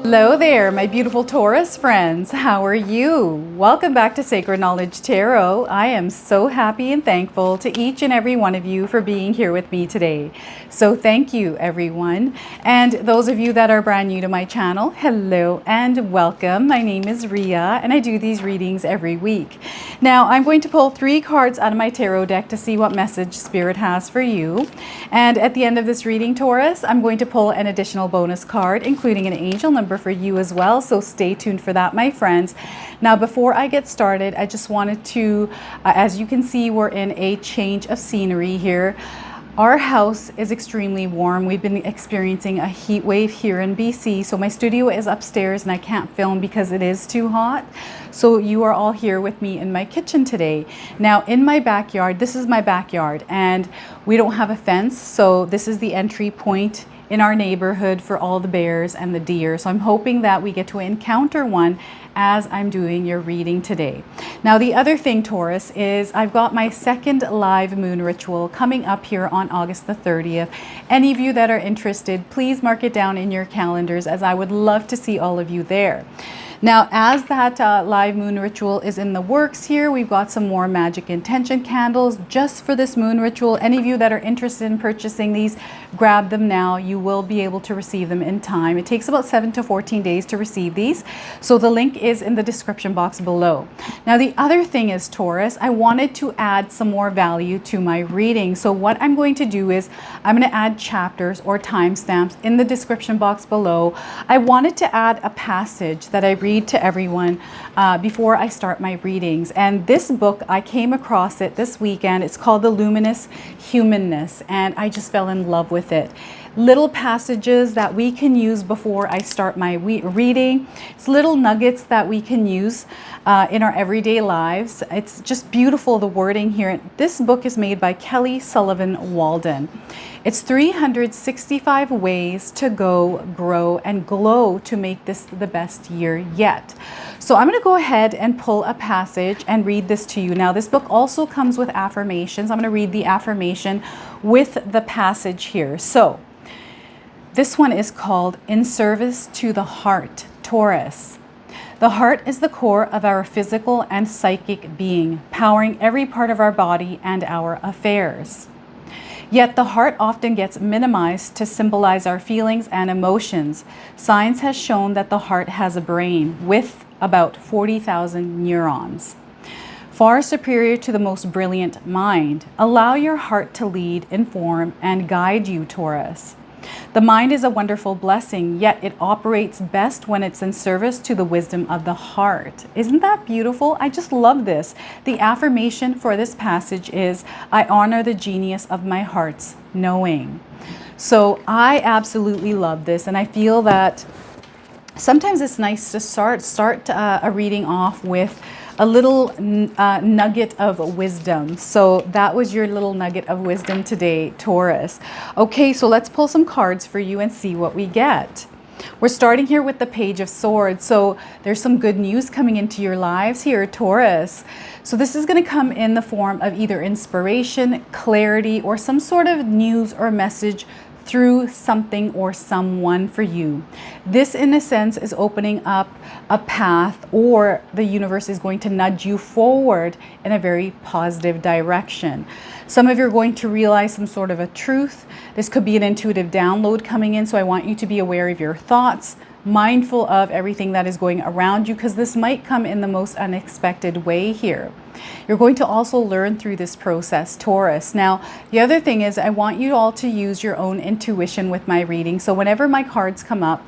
Hello there, my beautiful Taurus friends. How are you? Welcome back to Sacred Knowledge Tarot. I am so happy and thankful to each and every one of you for being here with me today. So thank you, everyone. And those of you that are brand new to my channel, hello and welcome. My name is Ria and I do these readings every week. Now I'm going to pull 3 cards out of my tarot deck to see what message Spirit has for you. And at the end of this reading, Taurus, I'm going to pull an additional bonus card, including an angel number for you as well, so stay tuned for that, my friends. Now before I get started, I just wanted to as you can see, we're in a change of scenery here. Our house is extremely warm. We've been experiencing a heat wave here in BC, so my studio is upstairs and I can't film because it is too hot. So you are all here with me in my kitchen today. Now in my backyard, this is my backyard and we don't have a fence, so this is the entry point in our neighborhood for all the bears and the deer. So I'm hoping that we get to encounter one as I'm doing your reading today. Now the other thing, Taurus, is I've got my second live moon ritual coming up here on August the 30th. Any of you that are interested, please mark it down in your calendars, as I would love to see all of you there. Now, as that live moon ritual is in the works here, we've got some more magic intention candles just for this moon ritual. Any of you that are interested in purchasing these, grab them now. You will be able to receive them in time. It takes about 7 to 14 days to receive these. So the link is in the description box below. Now, the other thing is, Taurus, I wanted to add some more value to my reading. So what I'm going to do is I'm going to add chapters or timestamps in the description box below. I wanted to add a passage that I read to everyone before I start my readings. And this book, I came across it this weekend. It's called The Luminous Humanness, and I just fell in love with it. Little passages that we can use before I start my reading. It's little nuggets that we can use in our everyday lives. It's just beautiful, the wording here. This book is made by Kelly Sullivan Walden. It's 365 ways to go, grow, and glow to make this the best year yet. So I'm going to go ahead and pull a passage and read this to you. Now, this book also comes with affirmations. I'm going to read the affirmation with the passage here. So this one is called In Service to the Heart, Taurus. The heart is the core of our physical and psychic being, powering every part of our body and our affairs. Yet the heart often gets minimized to symbolize our feelings and emotions. Science has shown that the heart has a brain with about 40,000 neurons, far superior to the most brilliant mind. Allow your heart to lead, inform, and guide you, Taurus. The mind is a wonderful blessing, yet it operates best when it's in service to the wisdom of the heart. Isn't that beautiful? I just love this. The affirmation for this passage is, I honor the genius of my heart's knowing. So I absolutely love this, and I feel that sometimes it's nice to start a reading off with a little nugget of wisdom. So that was your little nugget of wisdom today, Taurus. Okay, so let's pull some cards for you and see what we get. We're starting here with the Page of Swords. So there's some good news coming into your lives here, Taurus. So this is going to come in the form of either inspiration, clarity, or some sort of news or message through something or someone for you. This, in a sense, is opening up a path, or the universe is going to nudge you forward in a very positive direction. Some of you are going to realize some sort of a truth. This could be an intuitive download coming in, so I want you to be aware of your thoughts, mindful of everything that is going around you, because this might come in the most unexpected way here. You're going to also learn through this process, Taurus. Now, the other thing is I want you all to use your own intuition with my reading. So whenever my cards come up,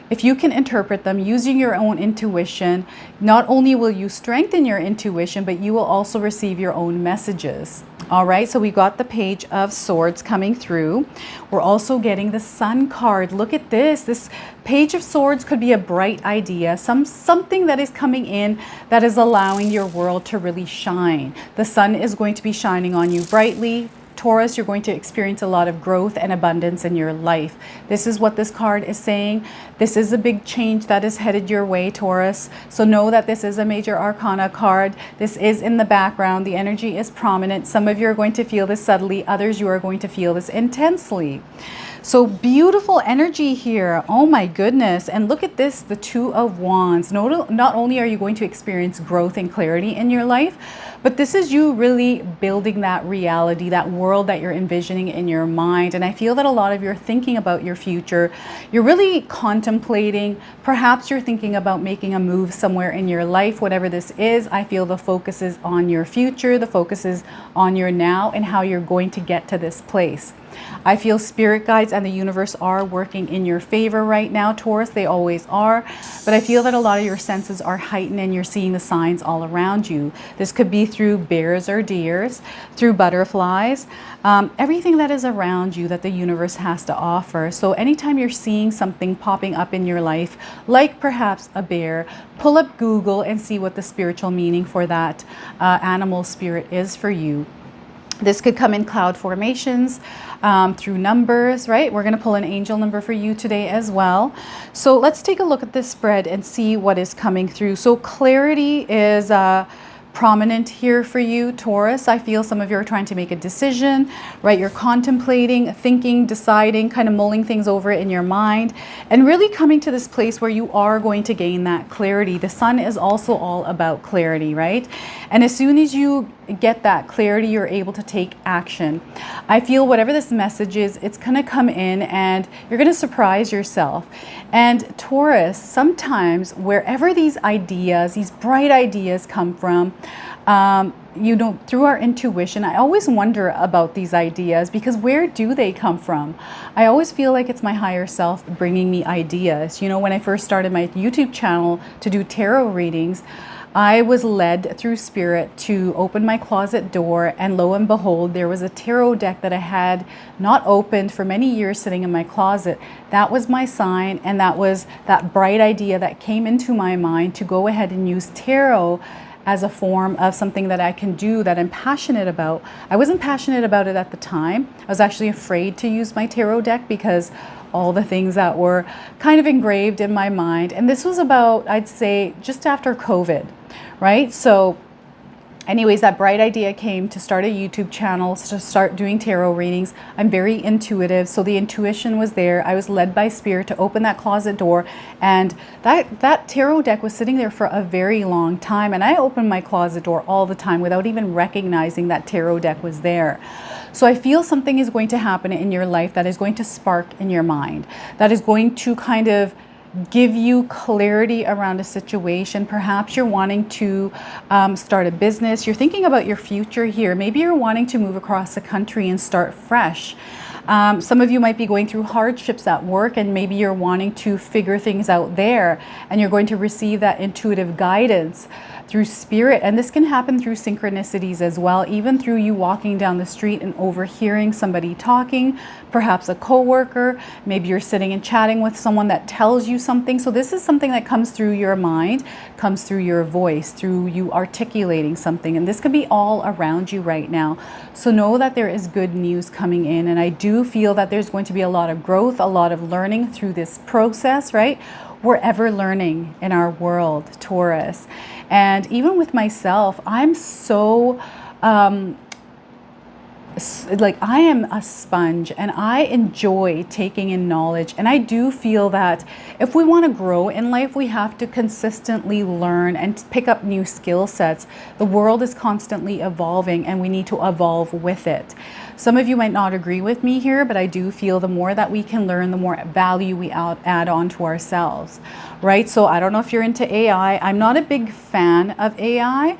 if you can interpret them using your own intuition, not only will you strengthen your intuition, but you will also receive your own messages. All right, so we got the Page of Swords coming through. We're also getting the Sun card. Look at this. This Page of Swords could be a bright idea, something that is coming in that is allowing your world to really shine. The sun is going to be shining on you brightly. Taurus, you're going to experience a lot of growth and abundance in your life. This is what this card is saying. This is a big change that is headed your way, Taurus. So know that this is a major arcana card. This is in the background. The energy is prominent. Some of you are going to feel this subtly. Others, you are going to feel this intensely. So beautiful energy here. Oh my goodness. And look at this, the Two of Wands. Not only are you going to experience growth and clarity in your life, but this is you really building that reality, that world that you're envisioning in your mind. And I feel that a lot of you are thinking about your future. You're really contemplating. Perhaps you're thinking about making a move somewhere in your life, whatever this is. I feel the focus is on your future. The focus is on your now and how you're going to get to this place. I feel spirit guides and the universe are working in your favor right now, Taurus. They always are. But I feel that a lot of your senses are heightened and you're seeing the signs all around you. This could be through bears or deers, through butterflies, everything that is around you that the universe has to offer. So anytime you're seeing something popping up in your life, like perhaps a bear, pull up Google and see what the spiritual meaning for that animal spirit is for you. This could come in cloud formations, through numbers, right? We're going to pull an angel number for you today as well. So let's take a look at this spread and see what is coming through. So clarity is prominent here for you, Taurus. I feel some of you are trying to make a decision, right? You're contemplating, thinking, deciding, kind of mulling things over in your mind, and really coming to this place where you are going to gain that clarity. The sun is also all about clarity, right? And as soon as you get that clarity, you're able to take action. I feel whatever this message is, it's going to come in and you're going to surprise yourself. And Taurus, sometimes wherever these ideas, these bright ideas come from, you know, through our intuition, I always wonder about these ideas because where do they come from? I always feel like it's my higher self bringing me ideas. You know, when I first started my YouTube channel to do tarot readings, I was led through spirit to open my closet door, and lo and behold, there was a tarot deck that I had not opened for many years sitting in my closet. That was my sign, and that was that bright idea that came into my mind to go ahead and use tarot as a form of something that I can do that I'm passionate about. I wasn't passionate about it at the time. I was actually afraid to use my tarot deck because all the things that were kind of engraved in my mind. And this was about, I'd say, just after COVID, right? So anyways, that bright idea came to start a YouTube channel, to start doing tarot readings. I'm very intuitive, so the intuition was there. I was led by spirit to open that closet door, and that tarot deck was sitting there for a very long time, and I opened my closet door all the time without even recognizing that tarot deck was there. So I feel something is going to happen in your life that is going to spark in your mind, that is going to kind of give you clarity around a situation. Perhaps you're wanting to start a business. You're thinking about your future here. Maybe you're wanting to move across the country and start fresh. Some of you might be going through hardships at work, and maybe you're wanting to figure things out there, and you're going to receive that intuitive guidance through spirit. And this can happen through synchronicities as well, even through you walking down the street and overhearing somebody talking, perhaps a coworker. Maybe you're sitting and chatting with someone that tells you something. So this is something that comes through your mind, comes through your voice, through you articulating something. And this could be all around you right now. So know that there is good news coming in. And I do feel that there's going to be a lot of growth, a lot of learning through this process, right? We're ever learning in our world, Taurus. And even with myself, I'm so like, I am a sponge and I enjoy taking in knowledge. And I do feel that if we want to grow in life, we have to consistently learn and pick up new skill sets. The world is constantly evolving and we need to evolve with it. Some of you might not agree with me here, but I do feel the more that we can learn, the more value we add on to ourselves, right? So I don't know if you're into AI. I'm not a big fan of AI.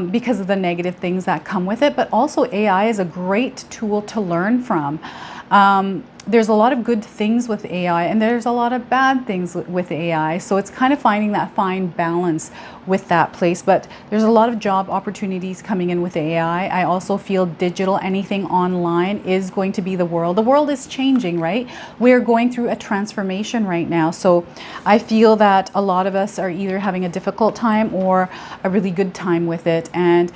Because of the negative things that come with it, but also AI is a great tool to learn from. There's a lot of good things with AI and there's a lot of bad things with AI. So it's kind of finding that fine balance with that place. But there's a lot of job opportunities coming in with AI. I also feel digital, anything online is going to be the world. The world is changing, right? We're going through a transformation right now. So I feel that a lot of us are either having a difficult time or a really good time with it. And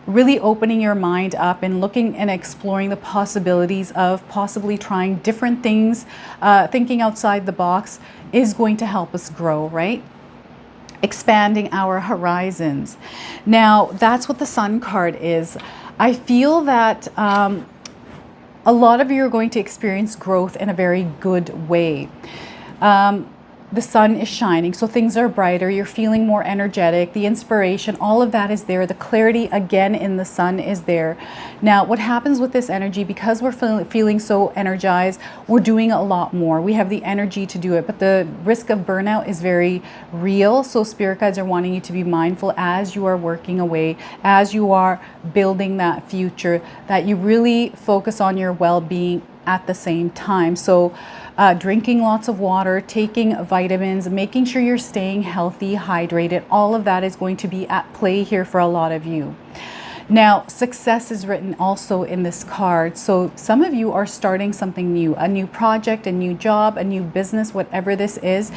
really opening your mind up and looking and exploring the possibilities of possibly trying different things, thinking outside the box is going to help us grow, right? Expanding our horizons. Now, that's what the Sun card is. I feel that a A lot of you are going to experience growth in a very good way. The sun is shining, so things are brighter. You're feeling more energetic. The inspiration, all of that is there. The clarity again in the sun is there. Now, what happens with this energy, because we're feeling so energized, we're doing a lot more. We have the energy to do it, but the risk of burnout is very real. So spirit guides are wanting you to be mindful as you are working away, as you are building that future, that you really focus on your well-being at the same time. So drinking lots of water, taking vitamins, making sure you're staying healthy, hydrated, all of that is going to be at play here for a lot of you. Now, success is written also in this card. So some of you are starting something new, a new project, a new job, a new business, whatever this is.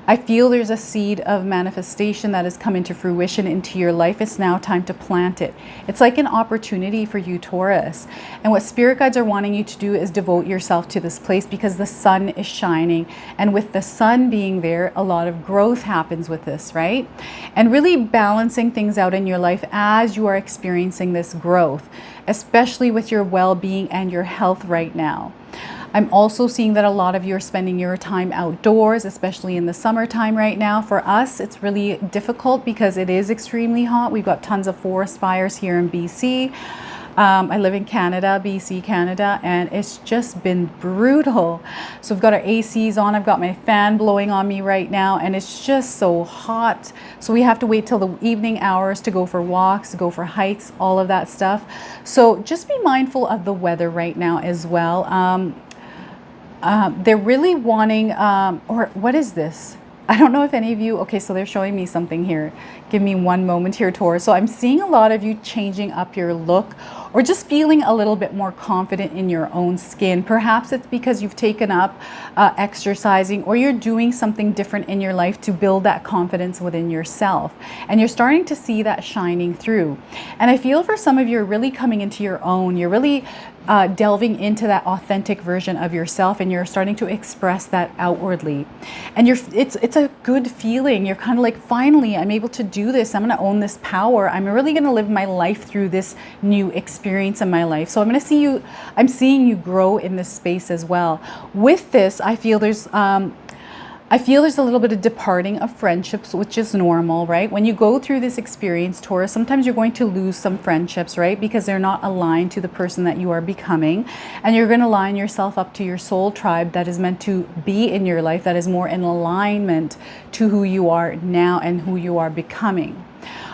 I feel there's a seed of manifestation that has come into fruition into your life. It's now time to plant it. It's like an opportunity for you, Taurus. And what spirit guides are wanting you to do is devote yourself to this place, because the sun is shining. And with the sun being there, a lot of growth happens with this, right? And really balancing things out in your life as you are experiencing this growth, especially with your well-being and your health right now. I'm also seeing that a lot of you are spending your time outdoors, especially in the summertime right now. For us, it's really difficult because it is extremely hot. We've got tons of forest fires here in BC. I live in Canada, BC, Canada, and it's just been brutal. So I've got our ACs on, I've got my fan blowing on me right now, and it's just so hot. So we have to wait till the evening hours to go for walks, to go for hikes, all of that stuff. So just be mindful of the weather right now as well. They're really wanting, or what is this? I don't know if any of you, okay, so they're showing me something here. Give me one moment here, Taurus. So I'm seeing a lot of you changing up your look, or just feeling a little bit more confident in your own skin. Perhaps it's because you've taken up exercising, or you're doing something different in your life to build that confidence within yourself. And you're starting to see that shining through. And I feel for some of you are really coming into your own. You're really delving into that authentic version of yourself, and you're starting to express that outwardly. And it's a good feeling. You're kind of like, finally, I'm able to do this. I'm going to own this power. I'm really going to live my life through this new experience in my life. So I'm seeing you grow in this space as well. With this, I feel there's a little bit of departing of friendships, which is normal, right? When you go through this experience, Taurus, sometimes you're going to lose some friendships, right? Because they're not aligned to the person that you are becoming. And you're going to line yourself up to your soul tribe that is meant to be in your life, that is more in alignment to who you are now and who you are becoming.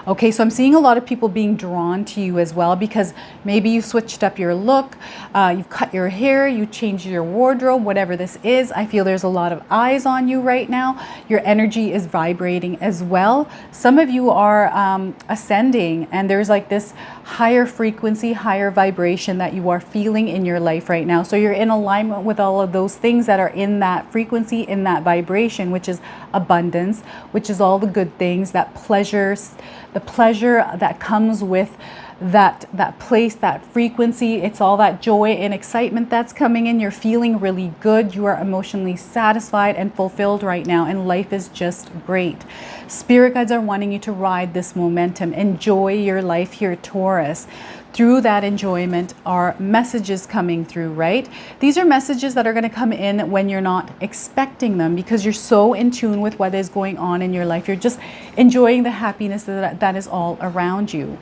Okay, so I'm seeing a lot of people being drawn to you as well, because maybe you switched up your look, you've cut your hair, you changed your wardrobe, whatever this is. I feel there's a lot of eyes on you right now. Your energy is vibrating as well. Some of you are ascending, and there's like this higher frequency, higher vibration that you are feeling in your life right now. So you're in alignment with all of those things that are in that frequency, in that vibration, which is abundance, which is all the good things, that pleasures, the pleasure that comes with that place, that frequency. It's all that joy and excitement that's coming in. You're feeling really good. You are emotionally satisfied and fulfilled right now, and life is just great. Spirit guides are wanting you to ride this momentum. Enjoy your life here, Taurus. Through that enjoyment are messages coming through, right? These are messages that are going to come in when you're not expecting them, because you're so in tune with what is going on in your life. You're just enjoying the happiness that is all around you.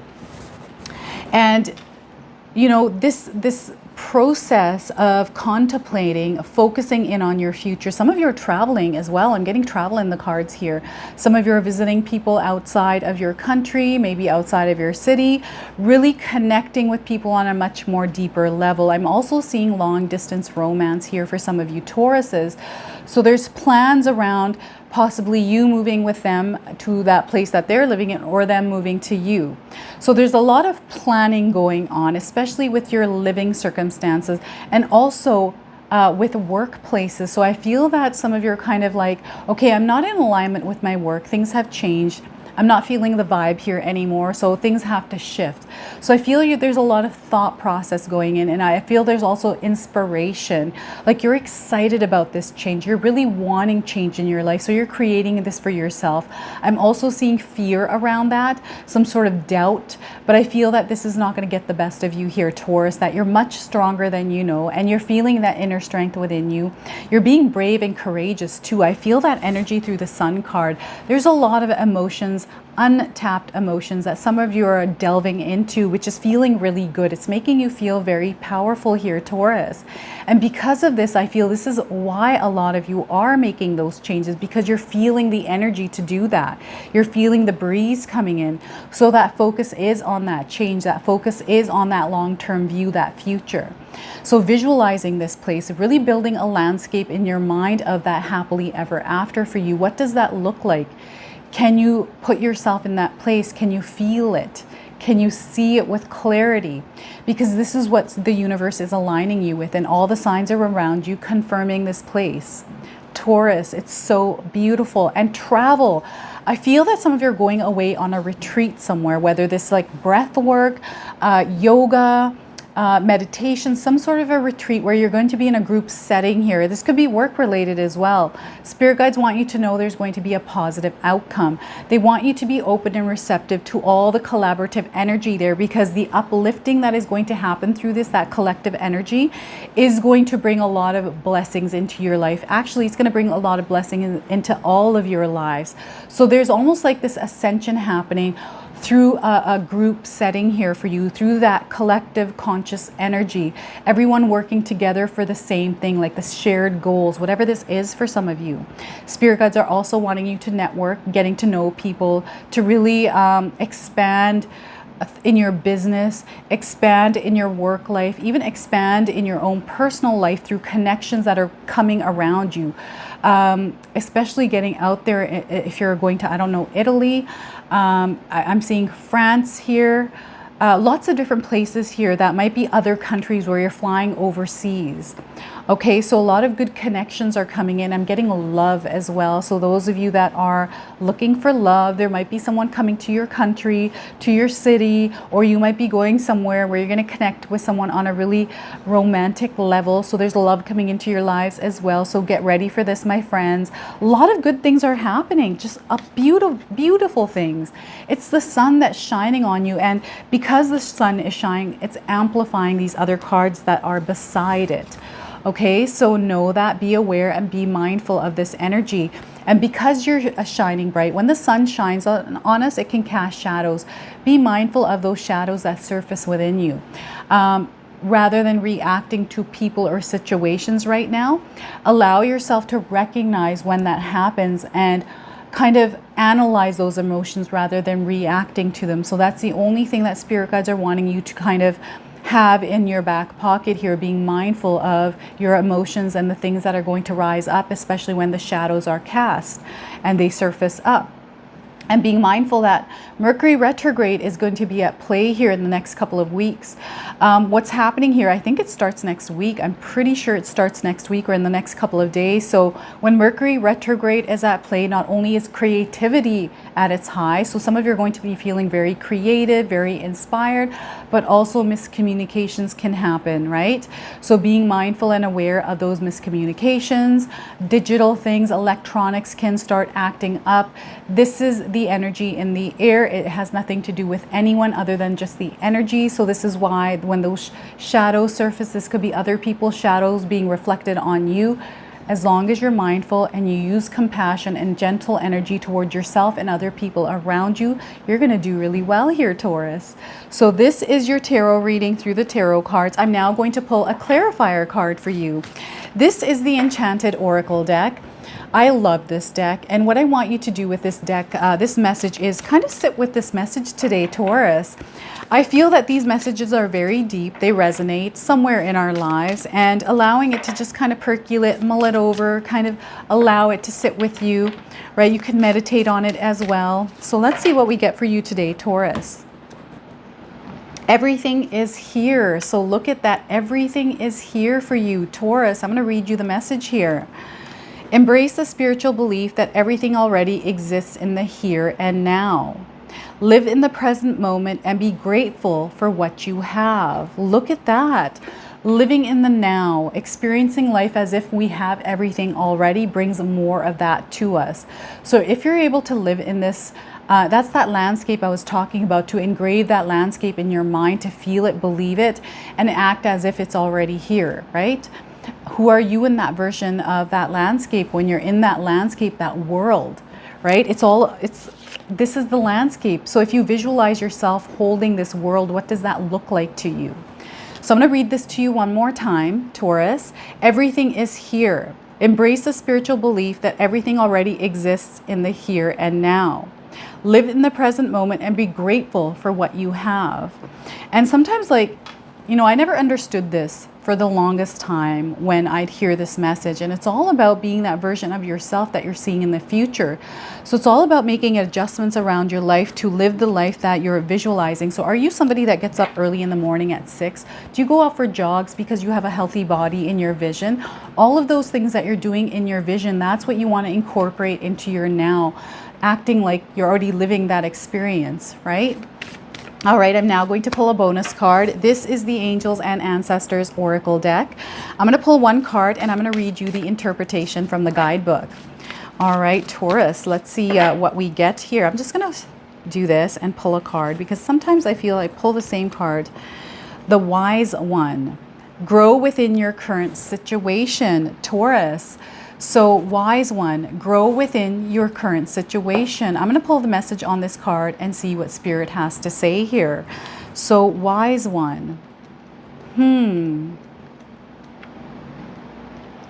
And you know, this process of contemplating, focusing in on your future. Some of you are traveling as well. I'm getting travel in the cards here. Some of you are visiting people outside of your country, maybe outside of your city, really connecting with people on a much more deeper level. I'm also seeing long distance romance here for some of you Tauruses. So there's plans around possibly you moving with them to that place that they're living in, or them moving to you. So there's a lot of planning going on, especially with your living circumstances, and also with workplaces. So I feel that some of you are kind of like, okay, I'm not in alignment with my work. Things have changed. I'm not feeling the vibe here anymore. So things have to shift. So I feel there's a lot of thought process going in, and I feel there's also inspiration. Like you're excited about this change. You're really wanting change in your life. So you're creating this for yourself. I'm also seeing fear around that, some sort of doubt, but I feel that this is not going to get the best of you here, Taurus, that you're much stronger than you know, and you're feeling that inner strength within you. You're being brave and courageous too. I feel that energy through the Sun card. There's a lot of emotions, untapped emotions that some of you are delving into, which is feeling really good. It's making you feel very powerful here, Taurus. And because of this, I feel this is why a lot of you are making those changes, because you're feeling the energy to do that. You're feeling the breeze coming in. So that focus is on that change. That focus is on that long-term view, that future. So visualizing this place, really building a landscape in your mind of that happily ever after for you. What does that look like? Can you put yourself in that place? Can you feel it? Can you see it with clarity? Because this is what the universe is aligning you with, and all the signs are around you confirming this place. Taurus, it's so beautiful. And travel. I feel that some of you are going away on a retreat somewhere, whether this like breath work, yoga, meditation, some sort of a retreat where you're going to be in a group setting here. This could be work related as well. Spirit guides want you to know there's going to be a positive outcome. They want you to be open and receptive to all the collaborative energy there, because the uplifting that is going to happen through this, that collective energy, is going to bring a lot of blessings into your life. Actually, it's going to bring a lot of blessing into all of your lives. So there's almost like this ascension happening through a group setting here for you, through that collective conscious energy, everyone working together for the same thing, like the shared goals, whatever this is for some of you. Spirit guides are also wanting you to network, getting to know people, to really expand in your business, expand in your work life, even expand in your own personal life through connections that are coming around you. Especially getting out there if you're going to, I don't know, Italy. I'm seeing France here. Lots of different places here that might be other countries where you're flying overseas. Okay, so a lot of good connections are coming in. I'm getting love as well. So those of you that are looking for love, there might be someone coming to your country, to your city, or you might be going somewhere where you're going to connect with someone on a really romantic level. So there's love coming into your lives as well. So get ready for this, my friends. A lot of good things are happening, just a beautiful, beautiful things. It's the sun that's shining on you, and because the sun is shining, it's amplifying these other cards that are beside it. Okay, so know that, be aware and be mindful of this energy. And because you're shining bright, when the sun shines on us, it can cast shadows. Be mindful of those shadows that surface within you. Rather than reacting to people or situations right now, allow yourself to recognize when that happens and kind of analyze those emotions rather than reacting to them. So that's the only thing that spirit guides are wanting you to kind of have in your back pocket here, being mindful of your emotions and the things that are going to rise up, especially when the shadows are cast and they surface up. And being mindful that Mercury retrograde is going to be at play here in the next couple of weeks. What's happening here, I think it starts next week. I'm pretty sure it starts next week or in the next couple of days. So when Mercury retrograde is at play, not only is creativity at its high, so some of you are going to be feeling very creative, very inspired, but also miscommunications can happen, right? So being mindful and aware of those miscommunications, digital things, electronics can start acting up. This is the energy in the air. It has nothing to do with anyone other than just the energy. So this is why when those shadows surface, this could be other people's shadows being reflected on you. As long as you're mindful and you use compassion and gentle energy toward yourself and other people around you, you're going to do really well here, Taurus. So this is your tarot reading through the tarot cards. I'm now going to pull a clarifier card for you. This is the Enchanted Oracle deck. I love this deck, and what I want you to do with this deck, this message, is kind of sit with this message today, Taurus. I feel that these messages are very deep. They resonate somewhere in our lives, and allowing it to just kind of percolate, mull it over, kind of allow it to sit with you, right? You can meditate on it as well. So let's see what we get for you today, Taurus. Everything is here. So look at that. Everything is here for you, Taurus. I'm going to read you the message here. Embrace the spiritual belief that everything already exists in the here and now. Live in the present moment and be grateful for what you have. Look at that. Living in the now, experiencing life as if we have everything already brings more of that to us. So if you're able to live in this, that's that landscape I was talking about, to engrave that landscape in your mind, to feel it, believe it, and act as if it's already here, right? Who are you in that version of that landscape when you're in that landscape, that world, right? This is the landscape. So if you visualize yourself holding this world, what does that look like to you? So I'm going to read this to you one more time, Taurus. Everything is here. Embrace the spiritual belief that everything already exists in the here and now. Live in the present moment and be grateful for what you have. And sometimes, like, you know, I never understood this for the longest time when I'd hear this message. And it's all about being that version of yourself that you're seeing in the future. So it's all about making adjustments around your life to live the life that you're visualizing. So are you somebody that gets up early in the morning at 6? Do you go out for jogs because you have a healthy body in your vision? All of those things that you're doing in your vision, that's what you want to incorporate into your now, acting like you're already living that experience, right? All right, I'm now going to pull a bonus card. This is the Angels and Ancestors Oracle deck. I'm going to pull one card and I'm going to read you the interpretation from the guidebook. All right, Taurus, let's see what we get here. I'm just going to do this and pull a card because sometimes I feel I pull the same card. The Wise One. Grow within your current situation, Taurus. So, Wise One, grow within your current situation. I'm going to pull the message on this card and see what Spirit has to say here. So, Wise One.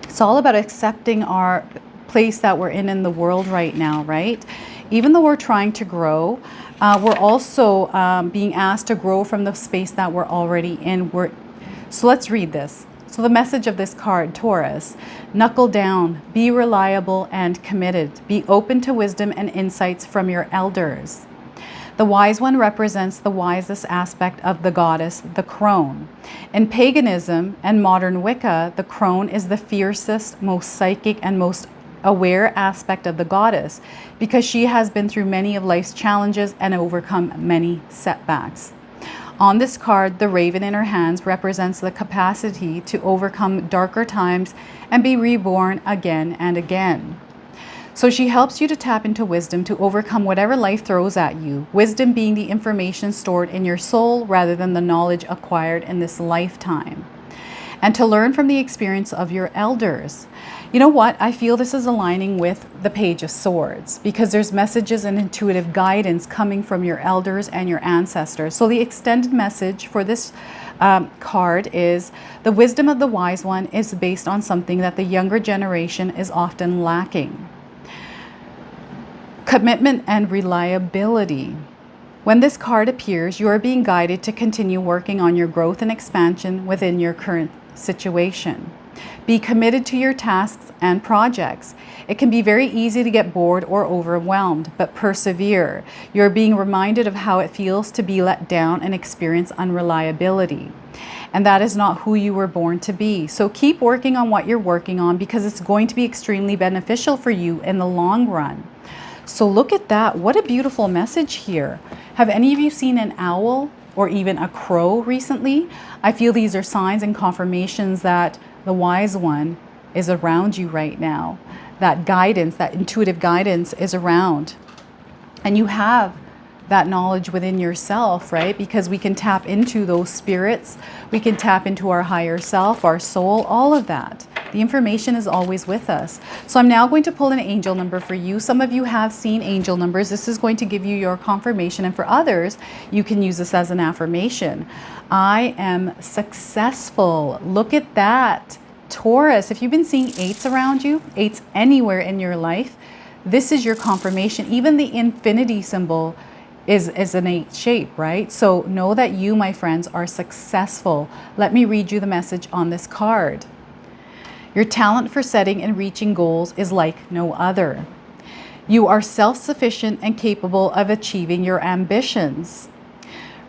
It's all about accepting our place that we're in the world right now, right? Even though we're trying to grow, we're also being asked to grow from the space that we're already in. So let's read this. So the message of this card, Taurus: knuckle down, be reliable and committed. Be open to wisdom and insights from your elders. The Wise One represents the wisest aspect of the goddess, the crone. In paganism and modern Wicca, the crone is the fiercest, most psychic, and most aware aspect of the goddess because she has been through many of life's challenges and overcome many setbacks. On this card, the raven in her hands represents the capacity to overcome darker times and be reborn again and again. So she helps you to tap into wisdom to overcome whatever life throws at you. Wisdom being the information stored in your soul rather than the knowledge acquired in this lifetime. And to learn from the experience of your elders. You know what? I feel this is aligning with the Page of Swords because there's messages and intuitive guidance coming from your elders and your ancestors. So the extended message for this card is the wisdom of the Wise One is based on something that the younger generation is often lacking. Commitment and reliability. When this card appears, you are being guided to continue working on your growth and expansion within your current situation. Be committed to your tasks and projects. It can be very easy to get bored or overwhelmed, but persevere. You're being reminded of how it feels to be let down and experience unreliability. And that is not who you were born to be. So keep working on what you're working on because it's going to be extremely beneficial for you in the long run. So look at that. What a beautiful message here. Have any of you seen an owl or even a crow recently? I feel these are signs and confirmations that the Wise One is around you right now. That guidance, that intuitive guidance is around. And you have that knowledge within yourself, right? Because we can tap into those spirits. We can tap into our higher self, our soul, all of that. The information is always with us. So I'm now going to pull an angel number for you. Some of you have seen angel numbers. This is going to give you your confirmation. And for others, you can use this as an affirmation. I am successful. Look at that. Taurus, if you've been seeing 8s around you, 8s anywhere in your life, this is your confirmation. Even the infinity symbol is an 8 shape, right? So know that you, my friends, are successful. Let me read you the message on this card. Your talent for setting and reaching goals is like no other. You are self-sufficient and capable of achieving your ambitions.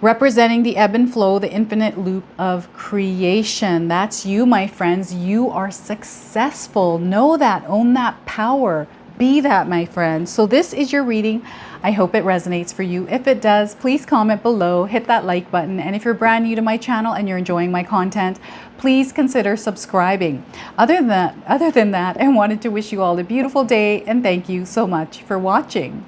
representing the ebb and flow, the infinite loop of creation. That's you, my friends. You are successful. Know that. Own that power. Be that, my friends. So this is your reading. I hope it resonates for you. If it does, please comment below, hit that like button. And if you're brand new to my channel and you're enjoying my content, please consider subscribing. Other than that, I wanted to wish you all a beautiful day and thank you so much for watching.